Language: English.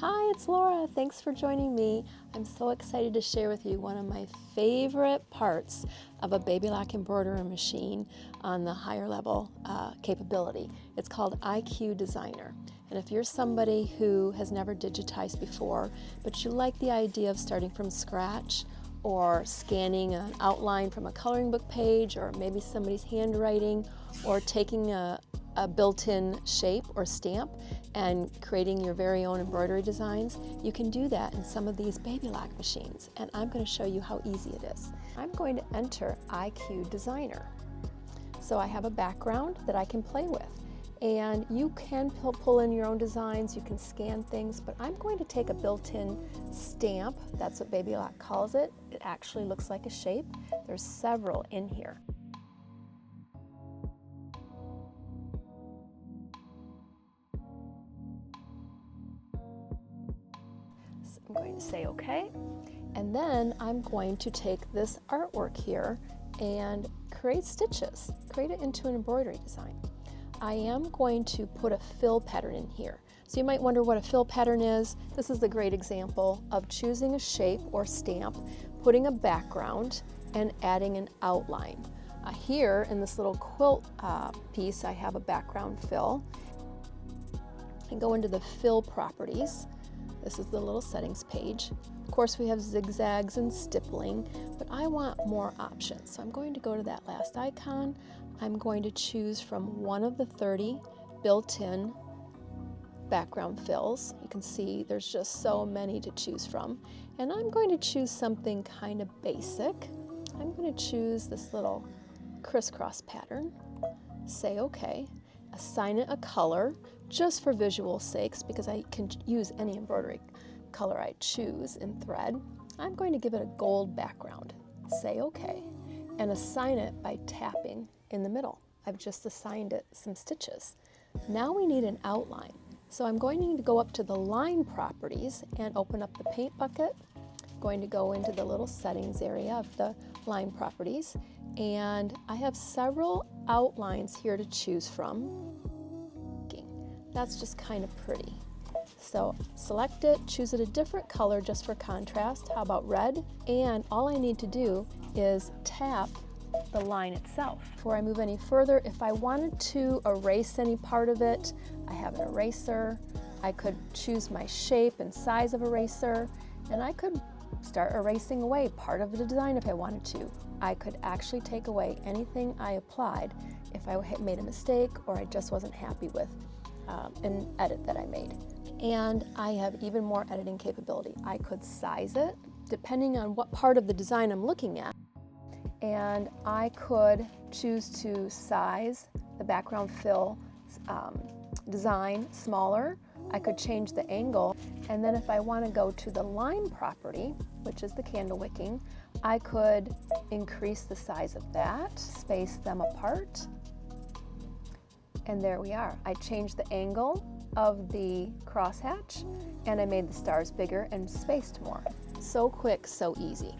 Hi, it's Laura. Thanks for joining me. I'm so excited to share with you one of my favorite parts of a baby lock embroidery machine on the higher level capability. It's called IQ Designer. And if you're somebody who has never digitized before, but you like the idea of starting from scratch or scanning an outline from a coloring book page or maybe somebody's handwriting or taking a built-in shape or stamp and creating your very own embroidery designs, you can do that in some of these baby lock machines, and I'm going to show you how easy it is. I'm going to enter IQ Designer. So I have a background that I can play with, and you can pull in your own designs, you can scan things, but I'm going to take a built-in stamp. That's what Baby Lock calls it. It actually looks like a shape. There's several in here. I'm going to say OK, and then I'm going to take this artwork here and create stitches, create it into an embroidery design. I am going to put a fill pattern in here. So you might wonder what a fill pattern is. This is a great example of choosing a shape or stamp, putting a background, and adding an outline. Here in this little quilt piece, I have a background fill. And go into the fill properties. This is the little settings page. Of course, we have zigzags and stippling, but I want more options. So I'm going to go to that last icon. I'm going to choose from one of the 30 built-in background fills. You can see there's just so many to choose from. And I'm going to choose something kind of basic. I'm going to choose this little crisscross pattern, say OK, assign it a color, just for visual sakes, because I can use any embroidery color I choose in thread. I'm going to give it a gold background, say OK, and assign it by tapping in the middle. I've just assigned it some stitches. Now we need an outline. So I'm going to go up to the line properties and open up the paint bucket. I'm going to go into the little settings area of the line properties, and I have several outlines here to choose from. That's just kind of pretty. So select it, choose it a different color just for contrast. How about red? And all I need to do is tap the line itself. Before I move any further, if I wanted to erase any part of it, I have an eraser. I could choose my shape and size of eraser, and I could start erasing away part of the design if I wanted to. I could actually take away anything I applied if I made a mistake or I just wasn't happy with an edit that I made. And I have even more editing capability. I could size it depending on what part of the design I'm looking at, and I could choose to size the background fill design smaller. I could change the angle, and then if I want to go to the line property, which is the candle wicking, I could increase the size of that, space them apart. And there we are. I changed the angle of the crosshatch, and I made the stars bigger and spaced more. So quick, so easy.